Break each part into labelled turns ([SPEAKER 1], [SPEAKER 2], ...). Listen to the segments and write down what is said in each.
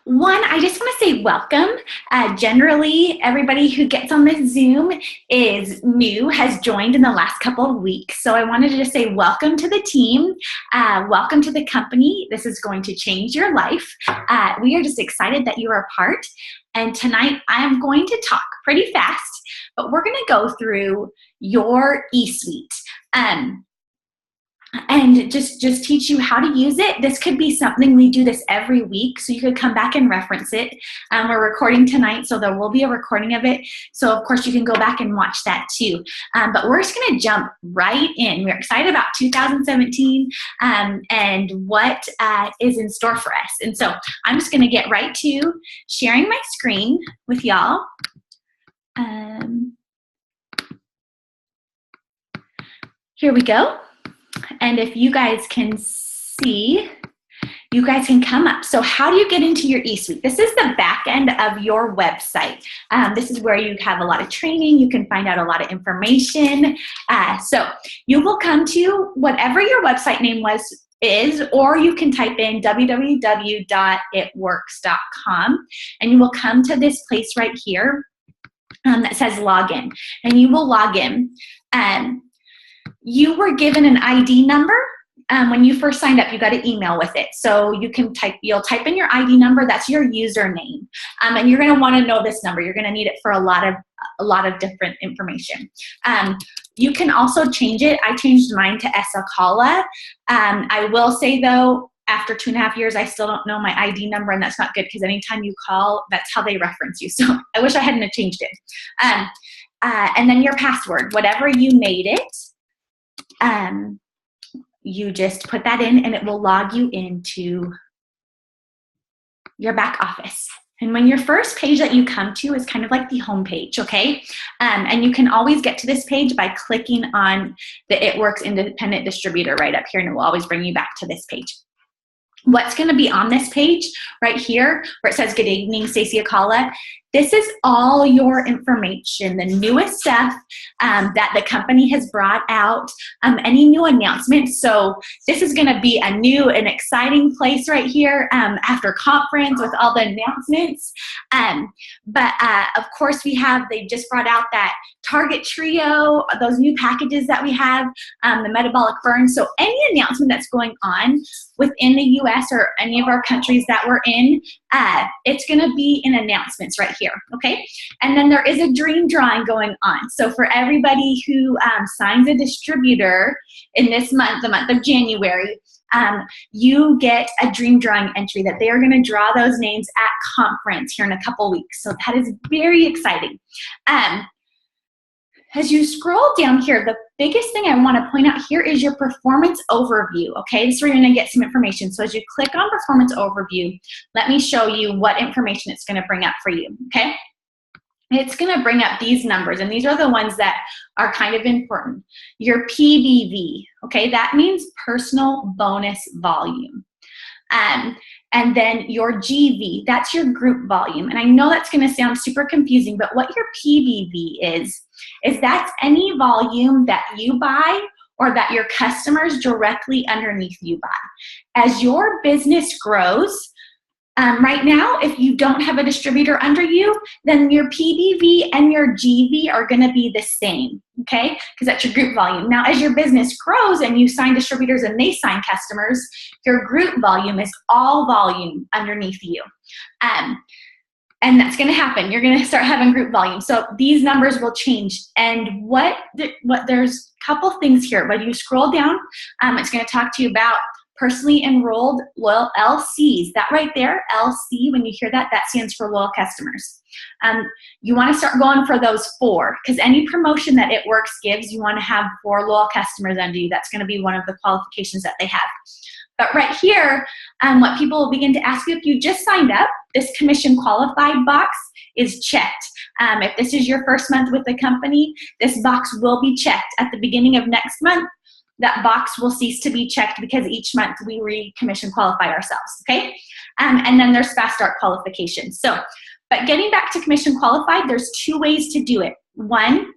[SPEAKER 1] One, I just want to say welcome. Generally, everybody who gets on this Zoom is new, has joined in the last couple of weeks. So I wanted to just say welcome to the team. Welcome to the company. This is going to change your life. We are just excited that you are a part. And tonight I am going to talk pretty fast, but we're going to go through your Esuite. And just teach you how to use it. This could be something we do this every week, so you could come back and reference it. We're recording tonight, so there will be a recording of it. So of course you can go back and watch that too. But we're just gonna jump right in. We're excited about 2017 and what is in store for us. And so I'm just gonna get right to sharing my screen with y'all. Here we go. And if you guys can see, you guys can come up. So how do you get into your Esuite? This is the back end of your website. This is where you have a lot of training. You can find out a lot of information. So you will come to whatever your website name is, or you can type in www.itworks.com, and you will come to this place right here that says login, and you will log in. You were given an ID number. When you first signed up, you got an email with it. So you'll type in your ID number. That's your username. And you're going to want to know this number. You're going to need it for a lot of different information. You can also change it. I changed mine to Alcala. I will say though, after 2.5 years, I still don't know my ID number, and that's not good because anytime you call, that's how they reference you. So I wish I hadn't changed it. And then your password, whatever you made it, you just put that in and it will log you into your back office. And when your first page that you come to is kind of like the home page, okay? And you can always get to this page by clicking on the It Works Independent Distributor right up here, and it will always bring you back to this page. What's going to be on this page right here where it says, "Good evening, Stacey Alcala." This is all your information, the newest stuff that the company has brought out, any new announcements. So this is going to be a new and exciting place right here after conference with all the announcements. But of course they just brought out that Target Trio, those new packages that we have, the metabolic burn. So any announcement that's going on within the US or any of our countries that we're in, it's going to be in announcements right here, okay? And then there is a dream drawing going on. So for everybody who signs a distributor in this month, the month of January, you get a dream drawing entry that they are going to draw those names at conference here in a couple weeks. So that is very exciting. As you scroll down here, the biggest thing I want to point out here is your performance overview, okay? This is where you're going to get some information. So as you click on performance overview, let me show you what information it's going to bring up for you, okay? It's going to bring up these numbers, and these are the ones that are kind of important. Your PBV, okay? That means personal bonus volume. And then your GV, that's your group volume. And I know that's going to sound super confusing, but what your PBV is that's any volume that you buy or that your customers directly underneath you buy. As your business grows, right now, if you don't have a distributor under you, then your PBV and your GV are going to be the same, okay? Because that's your group volume. Now, as your business grows and you sign distributors and they sign customers, your group volume is all volume underneath you. And that's going to happen. You're going to start having group volume. So these numbers will change. And there's a couple things here. When you scroll down, it's going to talk to you about personally enrolled loyal LCs. That right there, LC, when you hear that, that stands for loyal customers. You want to start going for those 4, because any promotion that It Works gives, you want to have 4 loyal customers under you. That's going to be one of the qualifications that they have. But right here, what people will begin to ask you, if you just signed up, this commission qualified box is checked. If this is your first month with the company, this box will be checked. At the beginning of next month, that box will cease to be checked because each month we re-commission qualify ourselves, okay? And then there's fast start qualifications. So, but getting back to commission qualified, there's 2 ways to do it. One,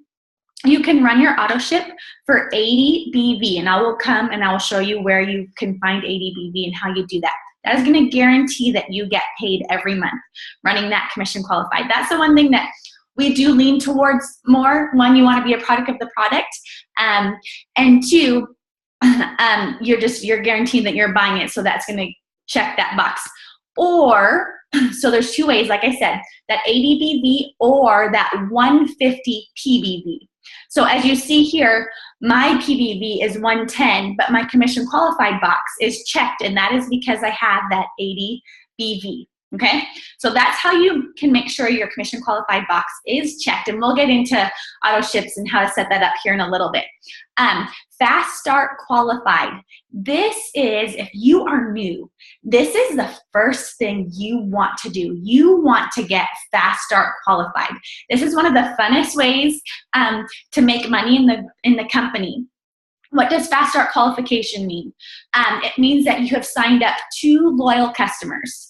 [SPEAKER 1] you can run your auto ship for 80 BV, and I will come and I will show you where you can find 80 BV and how you do that. That is going to guarantee that you get paid every month running that commission qualified. That's the one thing that we do lean towards more. One, you want to be a product of the product. And two, you're guaranteed that you're buying it, so that's going to check that box. Or, so there's two ways, like I said, that ADBV or that 150 PBV. So as you see here, my PBV is 110, but my commission qualified box is checked, and that is because I have that ADBV. Okay, so that's how you can make sure your commission qualified box is checked, and we'll get into auto ships and how to set that up here in a little bit. Fast Start Qualified. This is, if you are new, this is the first thing you want to do. You want to get Fast Start Qualified. This is one of the funnest ways to make money in the company. What does Fast Start Qualification mean? It means that you have signed up 2 loyal customers.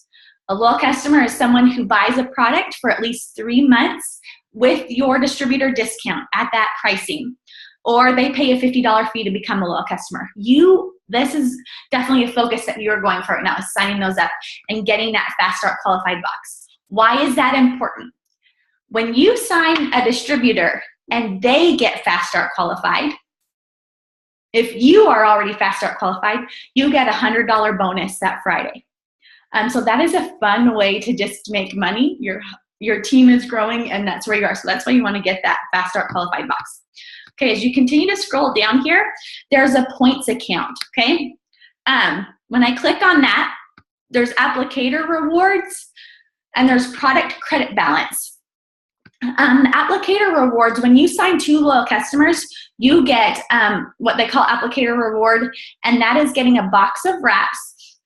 [SPEAKER 1] A loyal customer is someone who buys a product for at least 3 months with your distributor discount at that pricing, or they pay a $50 fee to become a loyal customer. This is definitely a focus that you're going for right now, is signing those up and getting that Fast Start Qualified box. Why is that important? When you sign a distributor and they get Fast Start Qualified, if you are already Fast Start Qualified, you get a $100 bonus that Friday. So that is a fun way to just make money. Your team is growing, and that's where you are. So that's why you want to get that Fast Start Qualified box. Okay, as you continue to scroll down here, there's a points account, okay? When I click on that, there's applicator rewards, and there's product credit balance. Applicator rewards, when you sign 2 loyal customers, you get what they call applicator reward, and that is getting a box of wraps.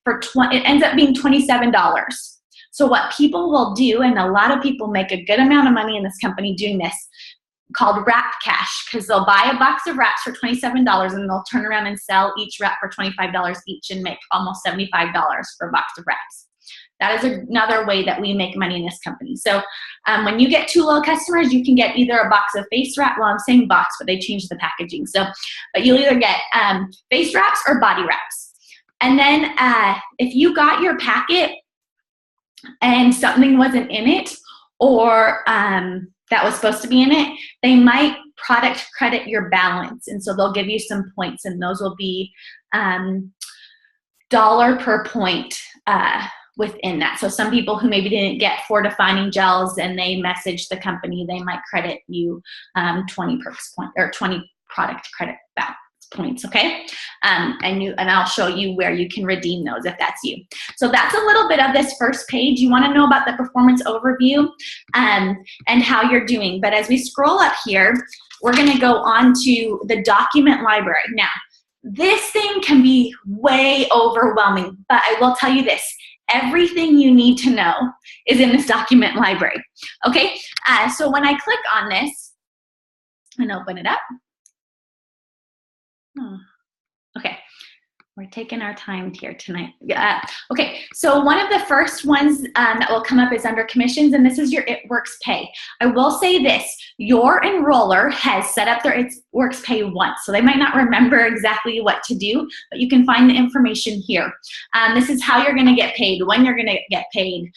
[SPEAKER 1] It ends up being $27. So what people will do, and a lot of people make a good amount of money in this company doing this, called wrap cash, because they'll buy a box of wraps for $27 and they'll turn around and sell each wrap for $25 each and make almost $75 for a box of wraps. That is another way that we make money in this company. So when you get 2 loyal customers, you can get either a box of face wrap. Well, I'm saying box, but they changed the packaging. But you'll either get face wraps or body wraps. And then if you got your packet and something wasn't in it, or that was supposed to be in it, they might product credit your balance. And so they'll give you some points, and those will be dollar per point within that. So some people who maybe didn't get 4 defining gels and they message the company, they might credit you 20 perks point or 20 product credit balance points, okay? And I'll show you where you can redeem those if that's you. So that's a little bit of this first page. You want to know about the performance overview and how you're doing. But as we scroll up here, we're going to go on to the document library. Now, this thing can be way overwhelming, but I will tell you this. Everything you need to know is in this document library, okay? So when I click on this and open it up, okay, we're taking our time here tonight. Okay, so one of the first ones that will come up is under commissions, and this is your It Works Pay. I will say this, your enroller has set up their It Works Pay once, so they might not remember exactly what to do, but you can find the information here. This is how you're gonna get paid, when you're gonna get paid.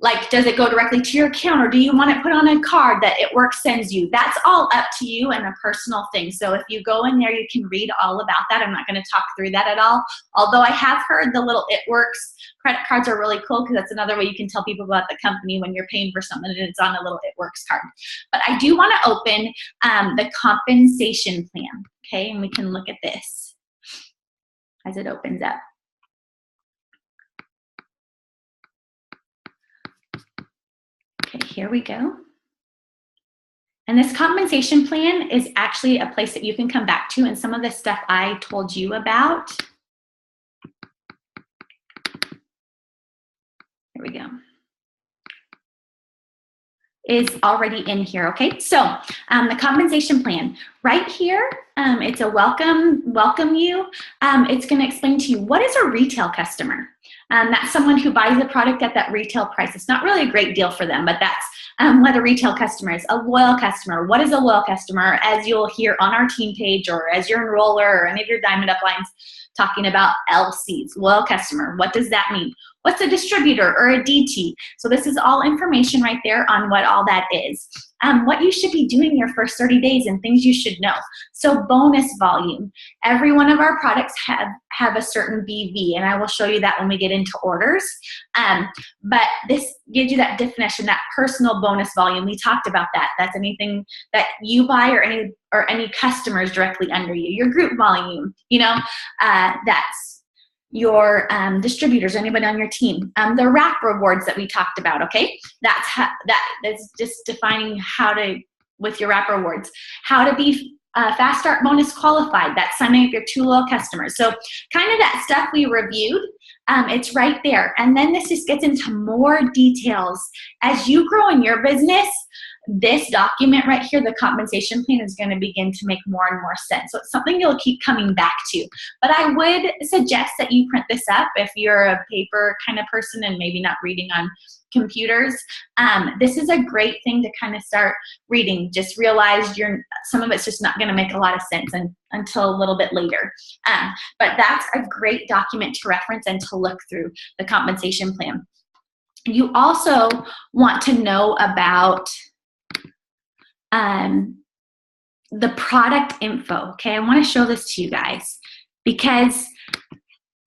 [SPEAKER 1] Like, does it go directly to your account, or do you want it put on a card that It Works sends you? That's all up to you and a personal thing. So if you go in there, you can read all about that. I'm not going to talk through that at all. Although I have heard the little It Works credit cards are really cool, because that's another way you can tell people about the company when you're paying for something and it's on a little It Works card. But I do want to open the compensation plan, okay? And we can look at this as it opens up. Okay, here we go. And this compensation plan is actually a place that you can come back to, and some of the stuff I told you about. Here we go. Is already in here, okay? So the compensation plan, right here, it's a welcome you. It's gonna explain to you, what is a retail customer? That's someone who buys the product at that retail price. It's not really a great deal for them, but that's what a retail customer is. A loyal customer, what is a loyal customer? As you'll hear on our team page, or as your enroller, or any of your diamond uplines, talking about LCs, loyal customer. What does that mean? What's a distributor or a DT? So this is all information right there on what all that is. What you should be doing your first 30 days and things you should know. So bonus volume. Every one of our products have a certain BV, and I will show you that when we get into orders. But this gives you that definition, that personal bonus volume. We talked about that. That's anything that you buy or any customers directly under you. Your group volume, that's your distributors, anybody on your team. The rack rewards that we talked about, okay? That's just defining with your rack rewards, how to be fast start bonus qualified. That's signing up your 2 loyal customers. So kind of that stuff we reviewed, it's right there. And then this just gets into more details. As you grow in your business, this document right here, the compensation plan, is going to begin to make more and more sense. So it's something you'll keep coming back to. But I would suggest that you print this up if you're a paper kind of person and maybe not reading on computers. This is a great thing to kind of start reading. Just realize some of it's just not going to make a lot of sense until a little bit later. But that's a great document to reference and to look through, the compensation plan. You also want to know about the product info. Okay, I want to show this to you guys because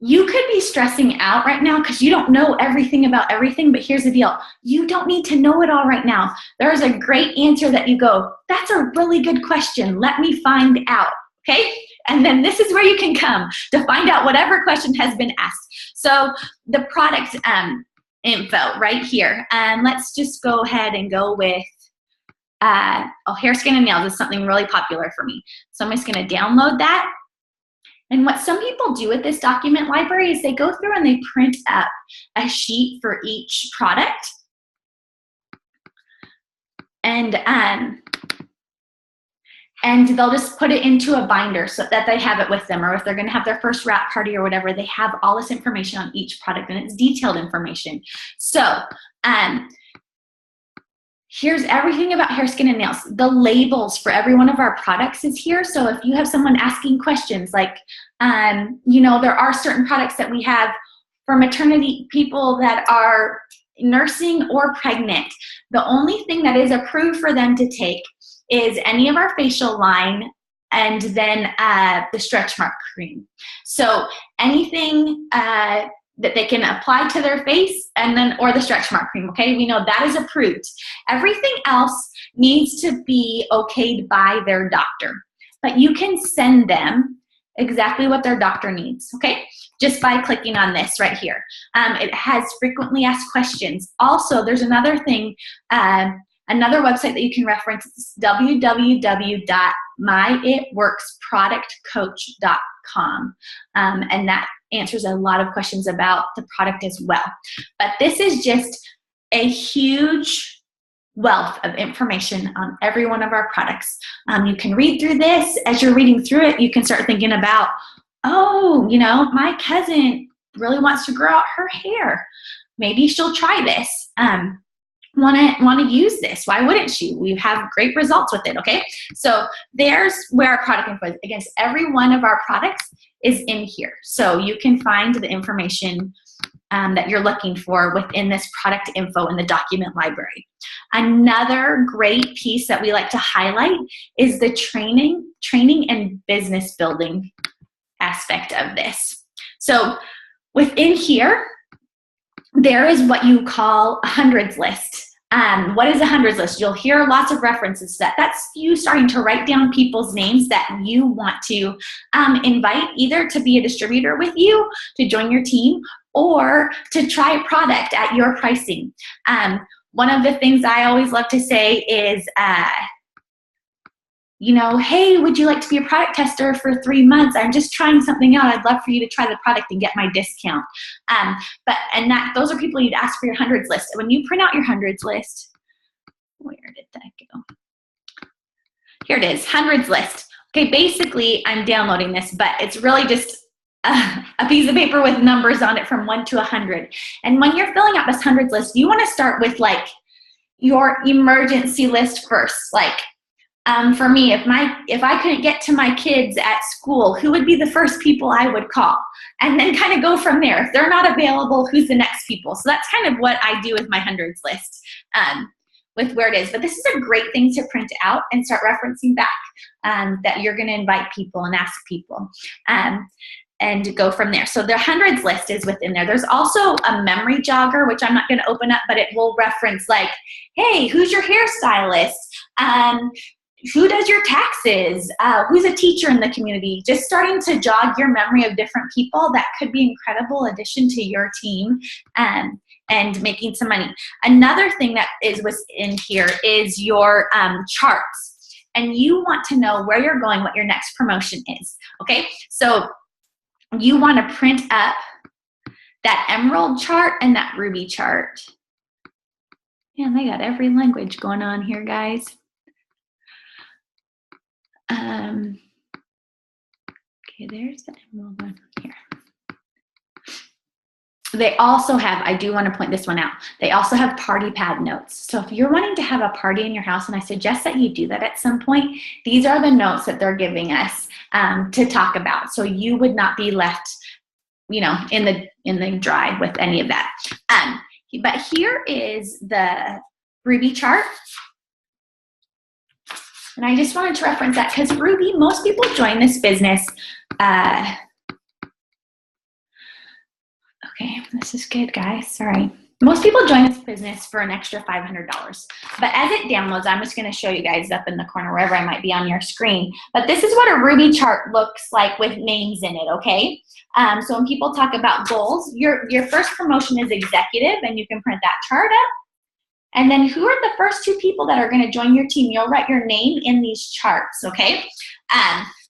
[SPEAKER 1] you could be stressing out right now because you don't know everything about everything, but here's the deal. You don't need to know it all right now. There's a great answer that you go, that's a really good question. Let me find out, okay? And then this is where you can come to find out whatever question has been asked. So the product info right here. And let's just go ahead and go with hair, skin, and nails is something really popular for me. So I'm just going to download that. And what some people do with this document library is they go through and they print up a sheet for each product. And they'll just put it into a binder so that they have it with them, or if they're going to have their first wrap party or whatever, they have all this information on each product, and it's detailed information. So here's everything about hair, skin, and nails. The labels for every one of our products is here. So if you have someone asking questions like, there are certain products that we have for maternity people that are nursing or pregnant. The only thing that is approved for them to take is any of our facial line and then the stretch mark cream. So anything that they can apply to their face or the stretch mark cream, okay? We know that is approved. Everything else needs to be okayed by their doctor, but you can send them exactly what their doctor needs, okay? Just by clicking on this right here. It has frequently asked questions. Also, there's another thing, another website that you can reference. It's www.myitworksproductcoach.com. And that answers a lot of questions about the product as well. But this is just a huge wealth of information on every one of our products. You can read through this. As you're reading through it, you can start thinking about, my cousin really wants to grow out her hair. Maybe she'll try this. Want to use this. Why wouldn't she? We have great results with it, okay? So there's where our product info is. Against every one of our products is in here. So you can find the information that you're looking for within this product info in the document library. Another great piece that we like to highlight is the training and business building aspect of this. So within here, there is what you call a hundreds list. What is a hundreds list? You'll hear lots of references to that. That's you starting to write down people's names that you want to invite either to be a distributor with you, to join your team, or to try a product at your pricing. One of the things I always love to say is, hey, would you like to be a product tester for 3 months? I'm just trying something out. I'd love for you to try the product and get my discount. Those are people you'd ask for your hundreds list. When you print out your hundreds list, where did that go? Here it is, hundreds list. Okay, basically I'm downloading this, but it's really just a piece of paper with numbers on it from 1 to 100. And when you're filling out this hundreds list, you want to start with like your emergency list first. Like, For me, if I couldn't get to my kids at school, who would be the first people I would call? And then kind of go from there. If they're not available, who's the next people? So that's kind of what I do with my hundreds list, with where it is. But this is a great thing to print out and start referencing back, that you're going to invite people and ask people. And go from there. So the hundreds list is within there. There's also a memory jogger, which I'm not going to open up, but it will reference like, hey, who's your hairstylist? Who does your taxes? Who's a teacher in the community? Just starting to jog your memory of different people that could be incredible addition to your team, and making some money. Another thing that was in here is your charts. And you want to know where you're going, what your next promotion is. Okay, so you want to print up that emerald chart and that ruby chart. Man, they got every language going on here, guys. Okay, there's the emerald one here. They also have, I do want to point this one out, they also have party pad notes. So if you're wanting to have a party in your house, and I suggest that you do that at some point, these are the notes that they're giving us to talk about. So you would not be left, you know, in the dry with any of that. But here is the Ruby chart. And I just wanted to reference that because Ruby, most people join this business. Okay, this is good, guys. Sorry. Most people join this business for an extra $500. But as it downloads, I'm just going to show you guys up in the corner, wherever I might be on your screen. But this is what a Ruby chart looks like with names in it, okay? So when people talk about goals, your first promotion is executive, and you can print that chart up. And then who are the first 2 people that are going to join your team? You'll write your name in these charts, okay?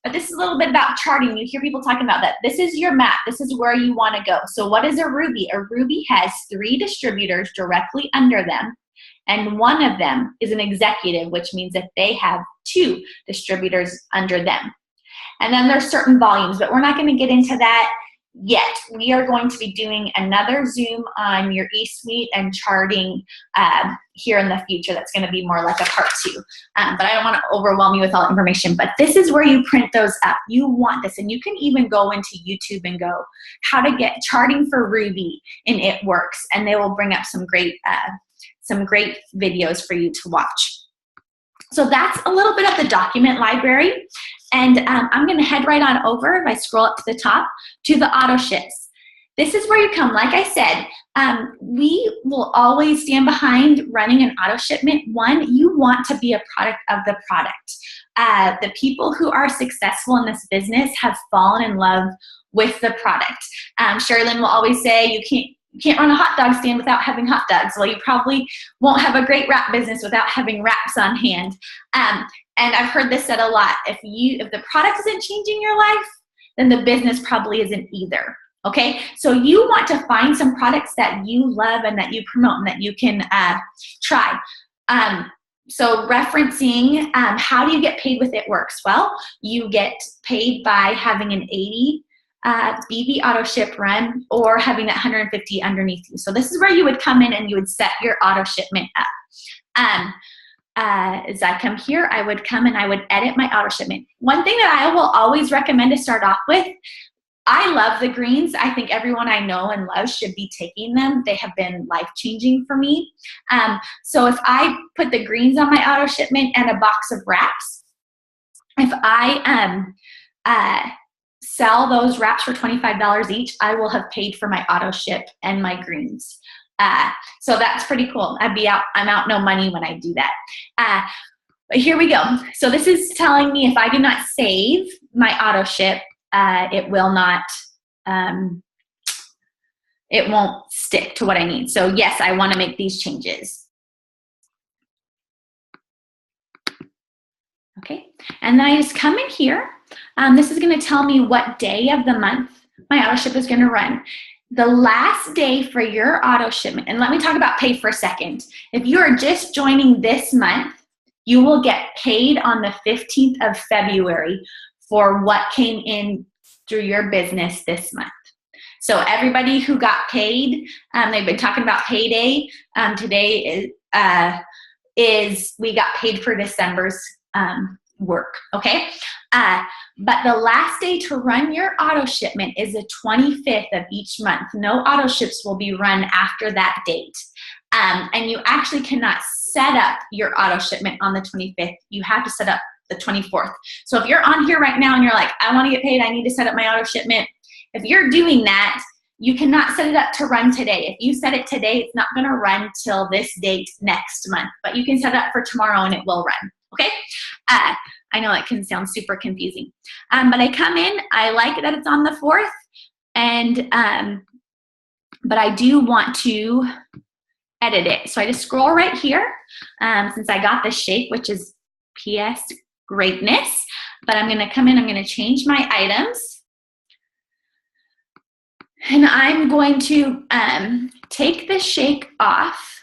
[SPEAKER 1] But this is a little bit about charting. You hear people talking about that. This is your map. This is where you want to go. So what is a Ruby? A Ruby has 3 distributors directly under them, and one of them is an executive, which means that they have 2 distributors under them. And then there's certain volumes, but we're not going to get into that yet. We are going to be doing another Zoom on your Esuite and charting here in the future. That's going to be more like a part 2. But I don't want to overwhelm you with all the information. But this is where you print those up. You want this. And you can even go into YouTube and go, how to get charting for Ruby, and it works. And they will bring up some great videos for you to watch. So that's a little bit of the document library. And I'm going to head right on over, if I scroll up to the top, to the auto ships. This is where you come. Like I said, we will always stand behind running an auto shipment. One, you want to be a product of the product. The people who are successful in this business have fallen in love with the product. Sherry Lynn will always say, you can't run a hot dog stand without having hot dogs. Well, you probably won't have a great wrap business without having wraps on hand. And I've heard this said a lot. If the product isn't changing your life, then the business probably isn't either. Okay, so you want to find some products that you love and that you promote and that you can try. So referencing how do you get paid with It Works? Well, you get paid by having an 80 BB auto ship run or having that 150 underneath you. So this is where you would come in and you would set your auto shipment up. As I come here, I would come and I would edit my auto shipment. One thing that I will always recommend to start off with, I love the greens. I think everyone I know and love should be taking them. They have been life-changing for me. So if I put the greens on my auto shipment and a box of wraps, if I sell those wraps for $25 each, I will have paid for my auto ship and my greens. So that's pretty cool. I'm out no money when I do that. But here we go. So this is telling me if I do not save my auto ship, it will not, it won't stick to what I need. So yes, I want to make these changes. Okay, and then I just come in here. This is going to tell me what day of the month my auto ship is going to run. The last day for your auto shipment, and let me talk about pay for a second. If you are just joining this month, you will get paid on the 15th of February for what came in through your business this month. So everybody who got paid, they've been talking about payday. Today is we got paid for December's work, okay? But the last day to run your auto shipment is the 25th of each month. No auto ships will be run after that date. And you actually cannot set up your auto shipment on the 25th. You have to set up the 24th. So if you're on here right now and you're like, I want to get paid, I need to set up my auto shipment. If you're doing that, you cannot set it up to run today. If you set it today, it's not going to run till this date next month, but you can set it up for tomorrow and it will run, okay? I know it can sound super confusing, but I come in, I like that it's on the 4th, and but I do want to edit it. So I just scroll right here, since I got this shape, which is PS greatness, but I'm going to come in, I'm going to change my items. And I'm going to take the shake off,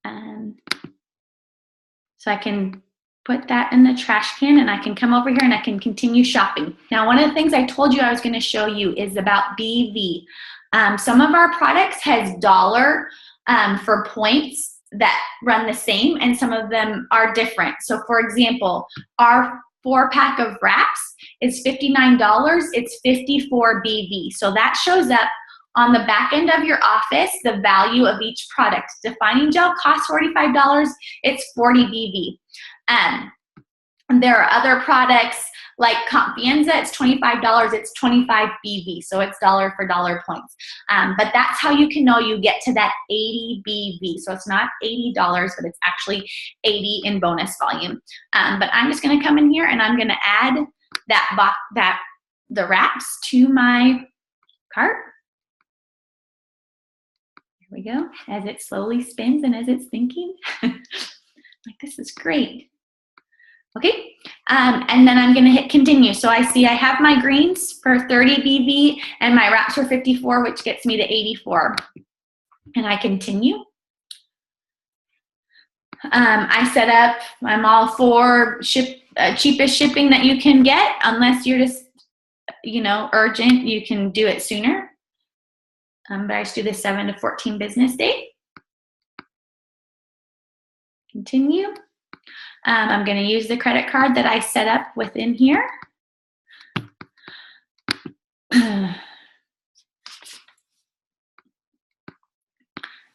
[SPEAKER 1] so I can put that in the trash can, and I can come over here and I can continue shopping. Now, one of the things I told you I was going to show you is about BV. Some of our products has dollar for points that run the same, and some of them are different. So, for example, our 4-pack of wraps is $59. It's 54 BV. So that shows up on the back end of your office, the value of each product. Defining gel costs $45. It's 40 BV. And there are other products like Confianza, it's $25, it's 25 BV, so it's dollar for dollar points. But that's how you can know you get to that 80 BV. So it's not $80, but it's actually 80 in bonus volume. But I'm just gonna come in here and I'm gonna add the wraps to my cart. Here we go, as it slowly spins and as it's thinking. Like, this is great. Okay, and then I'm gonna hit continue. So I see I have my greens for 30 BV and my wraps for 54, which gets me to 84. And I continue. I set up, I'm all for cheapest shipping that you can get, unless you're just, you know, urgent, you can do it sooner. But I just do the 7 to 14 business day. Continue. I'm going to use the credit card that I set up within here.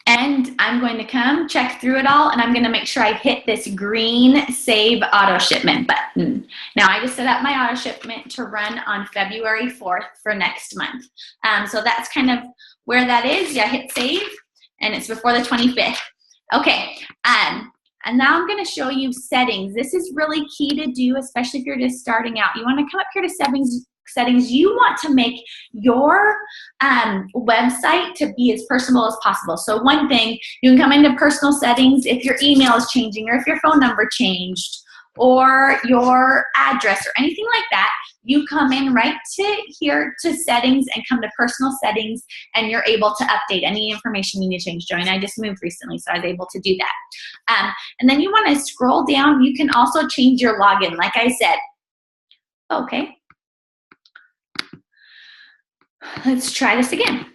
[SPEAKER 1] And I'm going to come check through it all, and I'm going to make sure I hit this green Save Auto Shipment button. Now, I just set up my auto shipment to run on February 4th for next month. So that's kind of where that is. Yeah, hit Save, and it's before the 25th. Okay. And now I'm going to show you settings. This is really key to do, especially if you're just starting out. You want to come up here to settings. You want to make your website to be as personal as possible. So one thing, you can come into personal settings if your email is changing, or if your phone number changed, or your address, or anything like that. You come in right to here to settings and come to personal settings, and you're able to update any information you need to change. Joey and I just moved recently, so I was able to do that. And then you want to scroll down. You can also change your login, like I said. Okay. Let's try this again.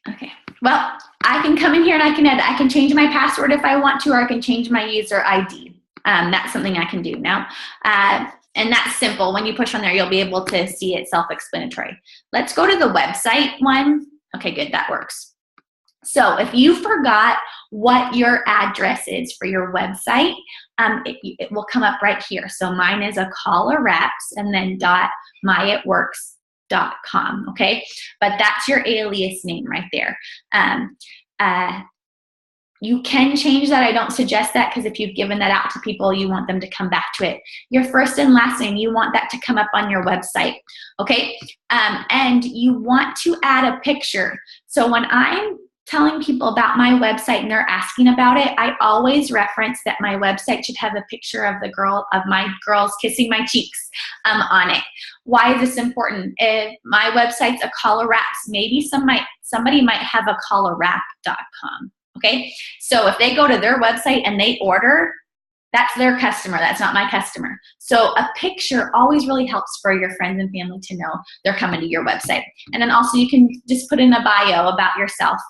[SPEAKER 1] Okay. Well, I can come in here and I can edit. I can change my password if I want to, or I can change my user ID. That's something I can do now. And that's simple. When you push on there, you'll be able to see it self-explanatory. Let's go to the website one. Okay, good, that works. So if you forgot what your address is for your website, it will come up right here. So mine is Alcala Wraps and then .myitworks.com, okay? But that's your alias name right there. You can change that. I don't suggest that, because if you've given that out to people, you want them to come back to it. Your first and last name, you want that to come up on your website, okay? And you want to add a picture. So when I'm telling people about my website and they're asking about it, I always reference that my website should have a picture of my girls kissing my cheeks on it. Why is this important? If my website's Alcala Wraps, maybe somebody might have AcalaWrap.com. Okay, so if they go to their website and they order, That's their customer. That's not my customer. So a picture always really helps for your friends and family to know they're coming to your website. And then also you can just put in a bio about yourself,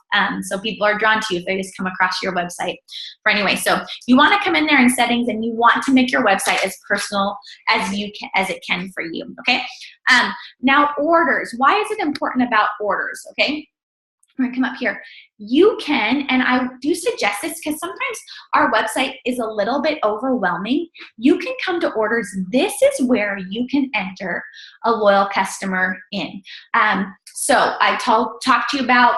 [SPEAKER 1] so people are drawn to you if they just come across your website. For anyway, so you want to come in there in settings, and you want to make your website as personal as it can for you. Okay. Now orders. Why is it important about orders? Okay. We're gonna come up here. You can, and I do suggest this because sometimes our website is a little bit overwhelming. You can come to orders. This is where you can enter a loyal customer in. So I talked to you about,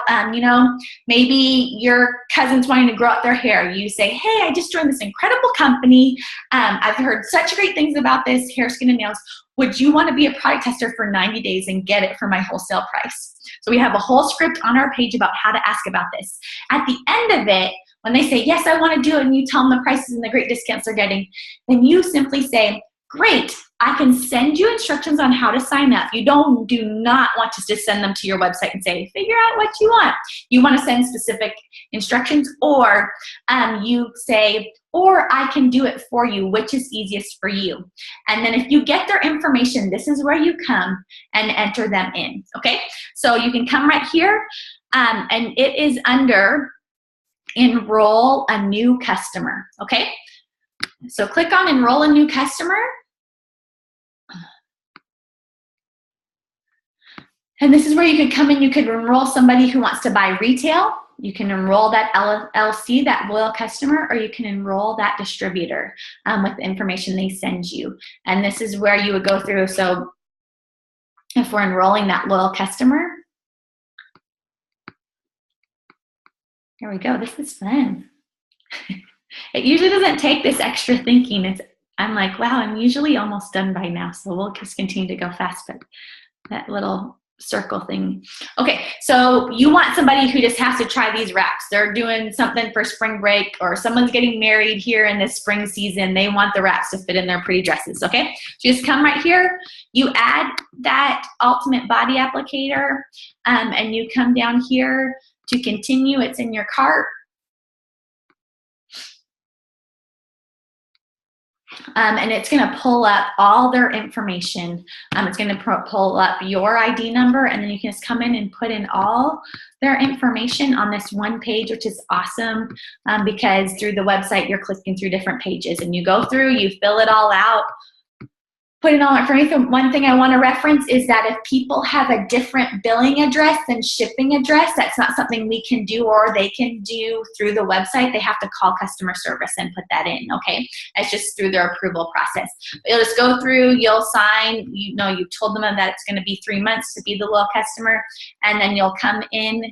[SPEAKER 1] maybe your cousin's wanting to grow out their hair. You say, hey, I just joined this incredible company. I've heard such great things about this hair, skin, and nails. Would you want to be a product tester for 90 days and get it for my wholesale price? So we have a whole script on our page about how to ask about this. At the end of it, when they say, yes, I want to do it, and you tell them the prices and the great discounts they're getting, then you simply say, great, I can send you instructions on how to sign up. You do not want to just send them to your website and say, figure out what you want. You want to send specific instructions, or you say, or I can do it for you, which is easiest for you. And then if you get their information, this is where you come and enter them in, okay? So you can come right here, and it is under enroll a new customer, okay? So click on enroll a new customer. And this is where you could come in. You could enroll somebody who wants to buy retail. You can enroll that LLC, that loyal customer, or you can enroll that distributor with the information they send you. And this is where you would go through. So if we're enrolling that loyal customer, here we go. This is fun. It usually doesn't take this extra thinking. I'm like, wow, I'm usually almost done by now. So we'll just continue to go fast, but that little circle thing. Okay, so you want somebody who just has to try these wraps. They're doing something for spring break, or someone's getting married here in this spring season. They want the wraps to fit in their pretty dresses, okay? So just come right here. You add that ultimate body applicator, and you come down here to continue. It's in your cart. And it's going to pull up all their information. It's going to pull up your ID number, and then you can just come in and put in all their information on this one page, which is awesome, because through the website, you're clicking through different pages, and you go through, you fill it all out, put in all information. One thing I want to reference is that if people have a different billing address than shipping address, that's not something we can do or they can do through the website. They have to call customer service and put that in, okay? It's just through their approval process. You'll just go through, you'll sign, you told them that it's going to be 3 months to be the loyal customer, and then you'll come in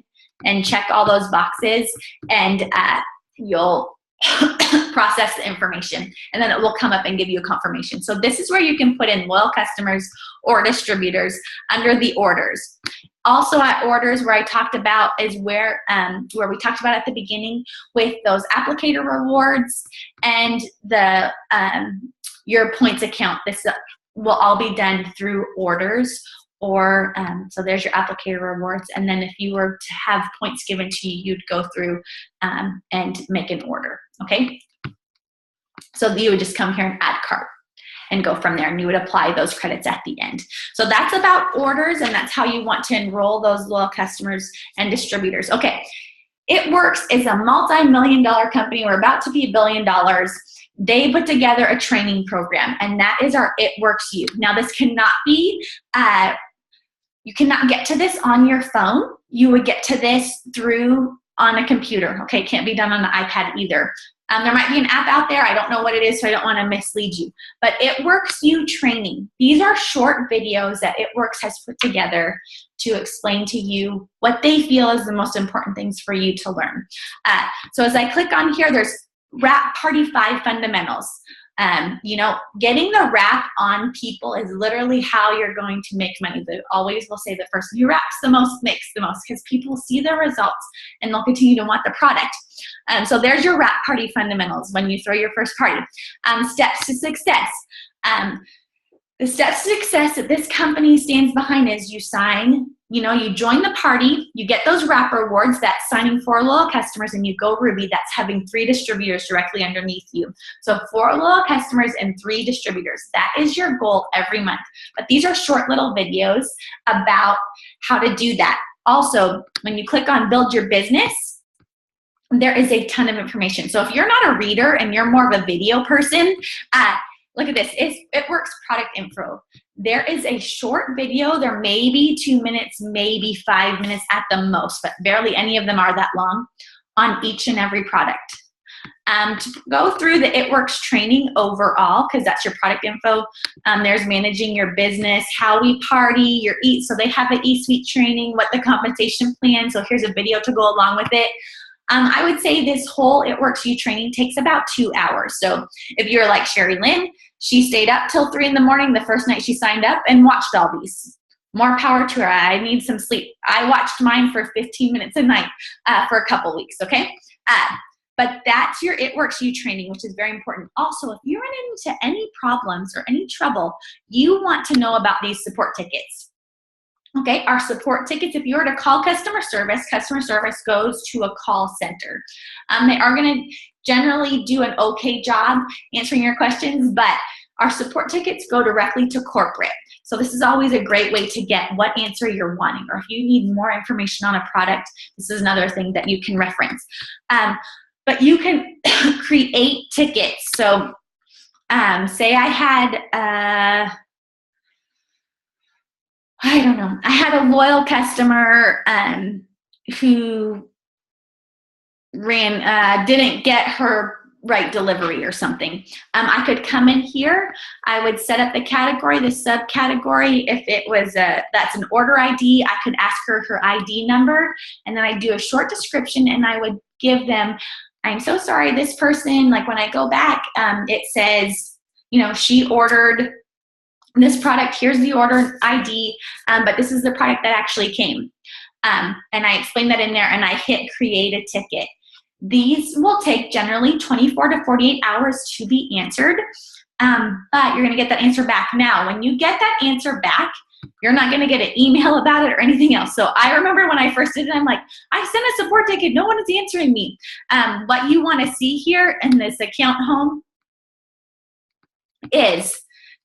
[SPEAKER 1] and check all those boxes, and you'll process the information, and then it will come up and give you a confirmation. So this is where you can put in loyal customers or distributors under the orders. Also at orders, where I talked about is where we talked about at the beginning with those applicator rewards and the your points account. This will all be done through orders. Or, so there's your applicator rewards. And then if you were to have points given to you, you'd go through and make an order, okay? So you would just come here and add cart and go from there, and you would apply those credits at the end. So that's about orders, and that's how you want to enroll those loyal customers and distributors. Okay, It Works is a multi-million-dollar company. We're about to be $1 billion. They put together a training program, and that is our It Works You. Now, this cannot be, you cannot get to this on your phone. You would get to this through on a computer, okay? Can't be done on an iPad either. There might be an app out there. I don't know what it is, so I don't want to mislead you. But It Works You training. These are short videos that It Works has put together to explain to you what they feel is the most important things for you to learn. So as I click on here, there's Wrap Party 5 Fundamentals. Getting the wrap on people is literally how you're going to make money. They always will say the person who wraps the most makes the most, because people see the results and they'll continue to want the product. So there's your Wrap Party Fundamentals when you throw your first party. Steps to success. The steps to success that this company stands behind is you sign, you join the party, you get those wrapper awards, that's signing 4 loyal customers, and you go Ruby, that's having 3 distributors directly underneath you. So 4 loyal customers and 3 distributors. That is your goal every month. But these are short little videos about how to do that. Also, when you click on Build Your Business, there is a ton of information. So if you're not a reader and you're more of a video person, look at this. It works product info. There is a short video. There may be 2 minutes, maybe 5 minutes at the most, but barely any of them are that long on each and every product. To go through the It Works training overall, because that's your product info. There's managing your business, how we party, your eat. So they have the Esuite training, what the compensation plan. So here's a video to go along with it. I would say this whole It Works You training takes about 2 hours. So if you're like Sherry Lynn, she stayed up till 3 in the morning the first night she signed up and watched all these. More power to her. I need some sleep. I watched mine for 15 minutes a night for a couple weeks, okay? But that's your It Works You training, which is very important. Also, if you run into any problems or any trouble, you want to know about these support tickets. Okay, our support tickets, if you were to call customer service goes to a call center. They are going to generally do an okay job answering your questions, but our support tickets go directly to corporate. So this is always a great way to get what answer you're wanting, or if you need more information on a product, this is another thing that you can reference. But you can create tickets. So say I had I don't know. I had a loyal customer who didn't get her right delivery or something. I could come in here. I would set up the category, the subcategory. If it was that's an order ID, I could ask her her ID number, and then I'd do a short description, and I would give them, I'm so sorry, this person, like when I go back, it says, she ordered this product, here's the order ID, but this is the product that actually came. And I explained that in there, and I hit create a ticket. These will take generally 24 to 48 hours to be answered, but you're gonna get that answer back. Now, when you get that answer back, you're not gonna get an email about it or anything else. So I remember when I first did it, I'm like, I sent a support ticket, no one is answering me. What you wanna see here in this account home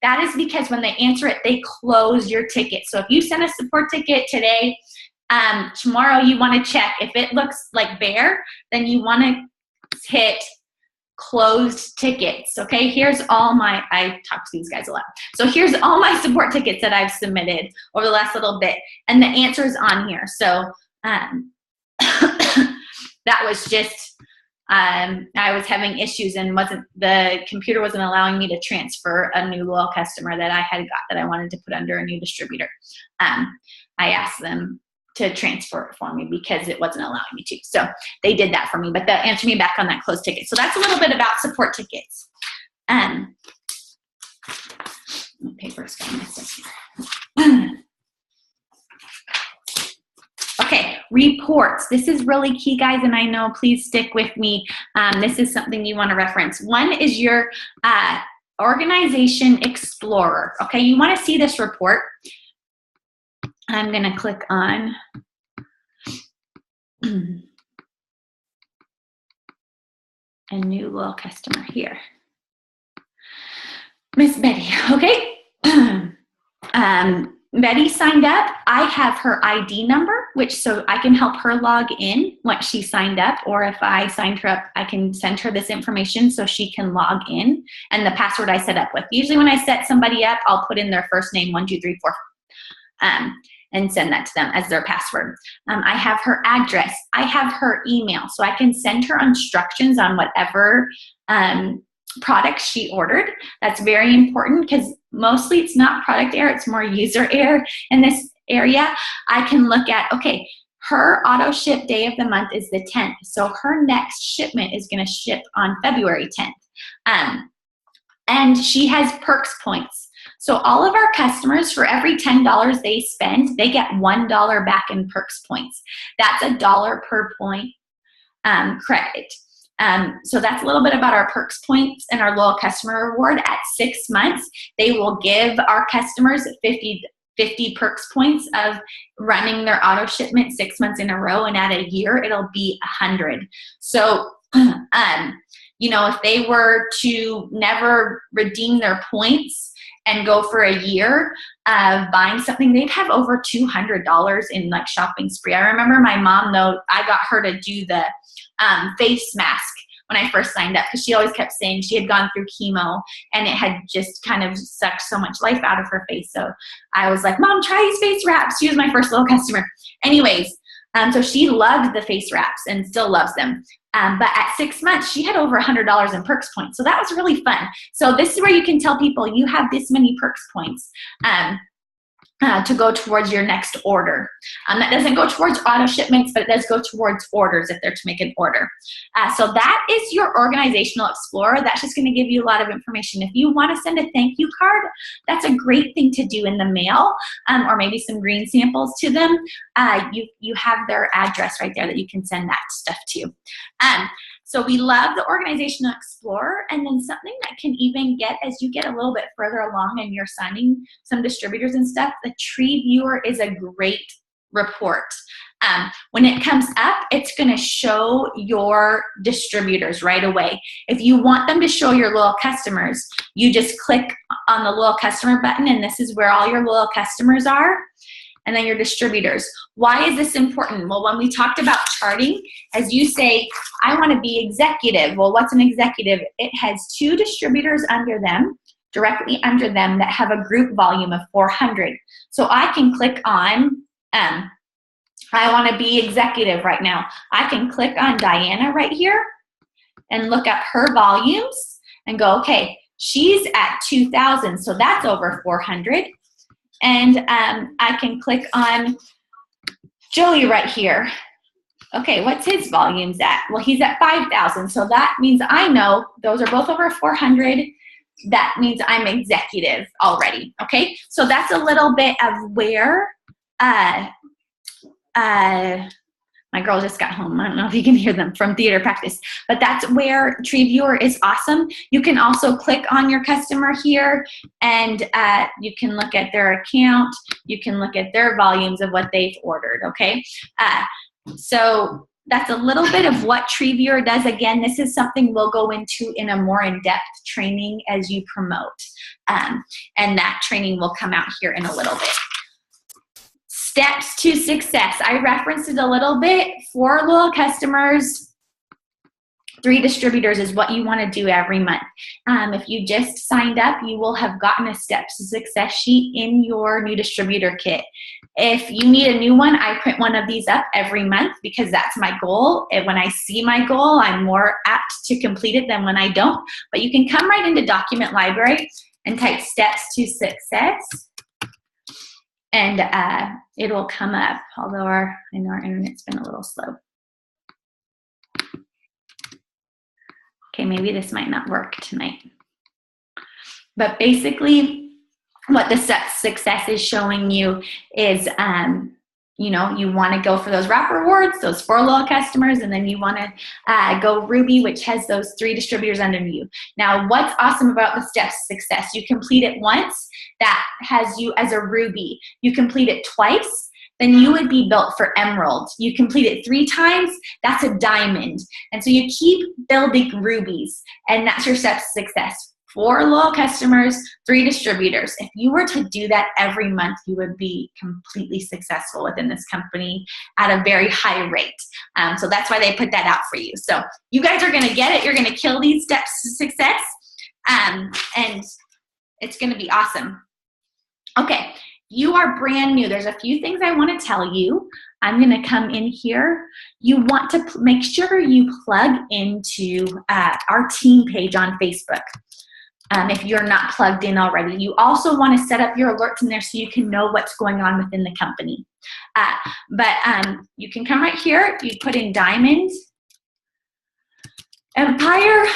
[SPEAKER 1] that is because when they answer it, they close your ticket. So if you send a support ticket today, tomorrow you want to check. If it looks like bare, then you want to hit closed tickets. Okay, here's all I talk to these guys a lot. So here's all my support tickets that I've submitted over the last little bit, and the answer is on here. So that was just, I was having issues and the computer wasn't allowing me to transfer a new loyal customer that I had got that I wanted to put under a new distributor. I asked them to transfer it for me because it wasn't allowing me to. So they did that for me, but that answered me back on that closed ticket. So that's a little bit about support tickets. Paper's got messed up here. Okay, reports. This is really key, guys, and I know, please stick with me. This is something you want to reference. One is your Organization Explorer. Okay, you want to see this report. I'm going to click on a new loyal customer here. Miss Betty, okay? Betty signed up. I have her ID number, so I can help her log in once she signed up, or if I signed her up, I can send her this information so she can log in, and the password I set up with. Usually when I set somebody up, I'll put in their first name, 1, 2, 3, 4, and send that to them as their password. I have her address. I have her email, so I can send her instructions on whatever product she ordered. That's very important because mostly it's not product error, it's more user error in this area. I can look at, okay, her auto ship day of the month is the 10th, so her next shipment is going to ship on February 10th. And she has perks points. So all of our customers, for every $10 they spend, they get $1 back in perks points. That's $1 per point credit. So that's a little bit about our perks points and our loyal customer reward. At 6 months, they will give our customers 50 perks points of running their auto shipment 6 months in a row, and at a year, it'll be 100. So, you know, if they were to never redeem their points and go for a year of buying something, they'd have over $200 in like shopping spree. I remember my mom, though, I got her to do the face mask when I first signed up, because she always kept saying she had gone through chemo and it had just kind of sucked so much life out of her face. So I was like, Mom, try these face wraps. She was my first little customer. Anyways, so she loved the face wraps and still loves them. But at 6 months, she had over $100 in perks points. So that was really fun. So this is where you can tell people you have this many perks points to go towards your next order. That doesn't go towards auto shipments, but it does go towards orders if they're to make an order. So that is your Organizational Explorer. That's just going to give you a lot of information. If you want to send a thank you card, that's a great thing to do in the mail, or maybe some green samples to them. You have their address right there that you can send that stuff to. So we love the Organizational Explorer, and then something that can even get, as you get a little bit further along and you're signing some distributors and stuff, the Tree Viewer is a great report. When it comes up, it's going to show your distributors right away. If you want them to show your loyal customers, you just click on the loyal customer button, and this is where all your loyal customers are. And then your distributors. Why is this important? Well, when we talked about charting, as you say, I want to be executive. Well, what's an executive? It has 2 distributors under them, directly under them, that have a group volume of 400. So I can click on, I want to be executive right now. I can click on Diana right here and look up her volumes and go, okay, she's at 2,000, so that's over 400. And I can click on Joey right here. Okay, what's his volumes at? Well, he's at 5,000, so that means I know those are both over 400. That means I'm executive already, okay? So that's a little bit of where my girl just got home. I don't know if you can hear them from theater practice, but that's where Tree Viewer is awesome. You can also click on your customer here, and you can look at their account. You can look at their volumes of what they've ordered, okay? So that's a little bit of what Tree Viewer does. Again, this is something we'll go into in a more in-depth training as you promote, and that training will come out here in a little bit. Steps to success. I referenced it a little bit. 4 loyal customers, 3 distributors is what you want to do every month. If you just signed up, you will have gotten a steps to success sheet in your new distributor kit. If you need a new one, I print one of these up every month because that's my goal. And when I see my goal, I'm more apt to complete it than when I don't. But you can come right into Document Library and type steps to success. And it will come up, although I know our internet's been a little slow. Okay, maybe this might not work tonight. But basically, what the success is showing you is, you know, you want to go for those wrap rewards, those 4 loyal customers, and then you want to go Ruby, which has those 3 distributors under you. Now, what's awesome about the steps to success? You complete it once, that has you as a Ruby. You complete it twice, then you would be built for Emerald. You complete it 3 times, that's a Diamond. And so you keep building Rubies, and that's your steps to success. 4 loyal customers, 3 distributors. If you were to do that every month, you would be completely successful within this company at a very high rate. So that's why they put that out for you. So you guys are going to get it. You're going to kill these steps to success, and it's going to be awesome. Okay, you are brand new. There's a few things I want to tell you. I'm going to come in here. You want to make sure you plug into our team page on Facebook. If you're not plugged in already. You also want to set up your alerts in there so you can know what's going on within the company. You can come right here, you put in Diamond, Empire,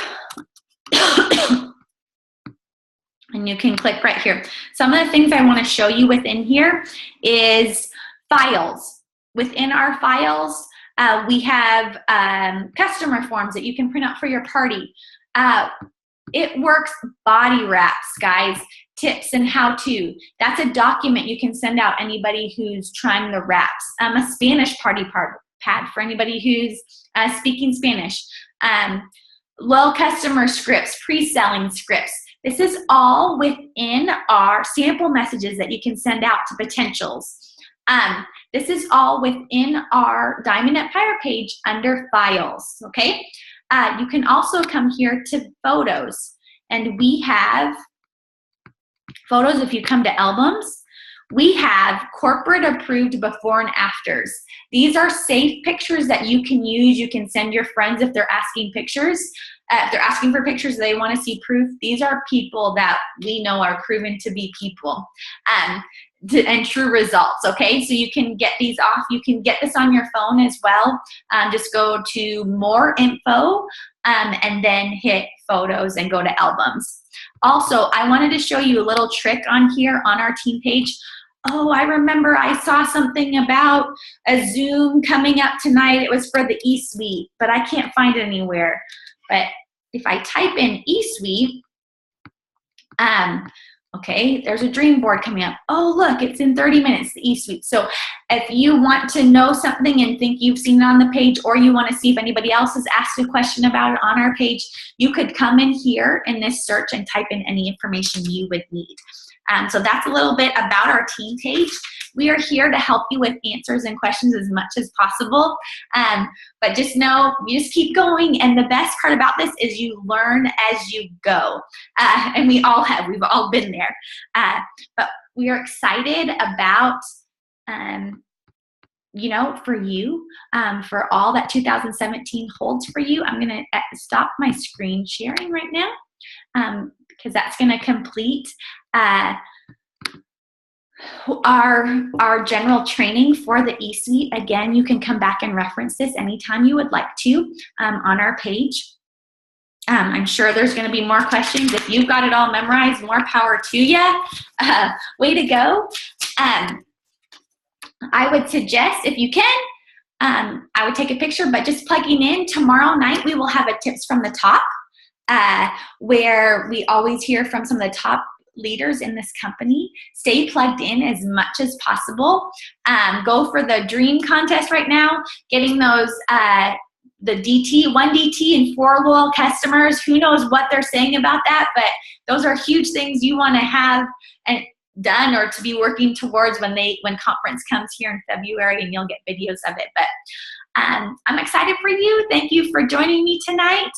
[SPEAKER 1] and you can click right here. Some of the things I want to show you within here is files. Within our files, We have customer forms that you can print out for your party. It works body wraps, guys, tips and how-to. That's a document you can send out anybody who's trying the wraps. A Spanish party pad for anybody who's speaking Spanish. Low customer scripts, pre-selling scripts. This is all within our sample messages that you can send out to potentials. This is all within our Diamond Empire page under files, okay? You can also come here to photos, and we have photos. If you come to albums, we have corporate approved before and afters. These are safe pictures that you can use. You can send your friends if they're asking pictures. If they're asking for pictures, they want to see proof. These are people that we know are proven to be people and true results, okay? So you can get these off. You can get this on your phone as well. Just go to more info and then hit photos and go to albums. Also, I wanted to show you a little trick on here on our team page. Oh, I remember I saw something about a Zoom coming up tonight. It was for the Esuite, but I can't find it anywhere. But if I type in Esuite, okay, there's a dream board coming up. Oh, look, it's in 30 minutes, the Esuite. So if you want to know something and think you've seen it on the page, or you want to see if anybody else has asked a question about it on our page, you could come in here in this search and type in any information you would need. So that's a little bit about our team page. We are here to help you with answers and questions as much as possible. But just know, you just keep going. And the best part about this is you learn as you go. And we all have, we've all been there. But we are excited about, you know, for you, for all that 2017 holds for you. I'm going to stop my screen sharing right now because that's going to complete our general training for the Esuite. Again, you can come back and reference this anytime you would like to on our page. I'm sure there's going to be more questions. If you've got it all memorized, more power to you. Way to go. I would suggest, if you can, I would take a picture, but just plugging in. Tomorrow night, we will have a tips from the top where we always hear from some of the top leaders in this company. Stay plugged in as much as possible. Go for the dream contest right now, getting those the DT, 1 DT and 4 loyal customers. Who knows what they're saying about that, but those are huge things you want to have and done or to be working towards when conference comes here in February, and you'll get videos of it. But I'm excited for you. Thank you for joining me tonight.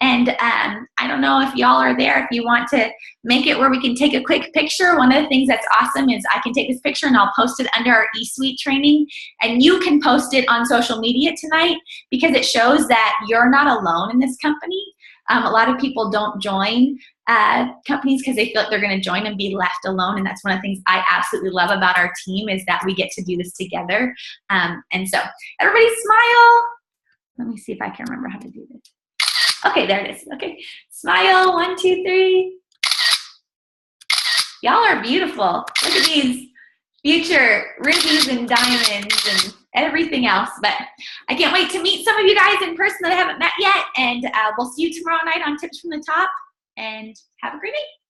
[SPEAKER 1] And I don't know if y'all are there, if you want to make it where we can take a quick picture. One of the things that's awesome is I can take this picture and I'll post it under our Esuite training, and you can post it on social media tonight because it shows that you're not alone in this company. A lot of people don't join companies because they feel like they're going to join and be left alone, and that's one of the things I absolutely love about our team is that we get to do this together. And so everybody smile. Let me see if I can remember how to do this. Okay, there it is. Okay, smile, 1, 2, 3. Y'all are beautiful. Look at these future rubies and diamonds and everything else. But I can't wait to meet some of you guys in person that I haven't met yet. And we'll see you tomorrow night on Tips from the Top. And have a great night.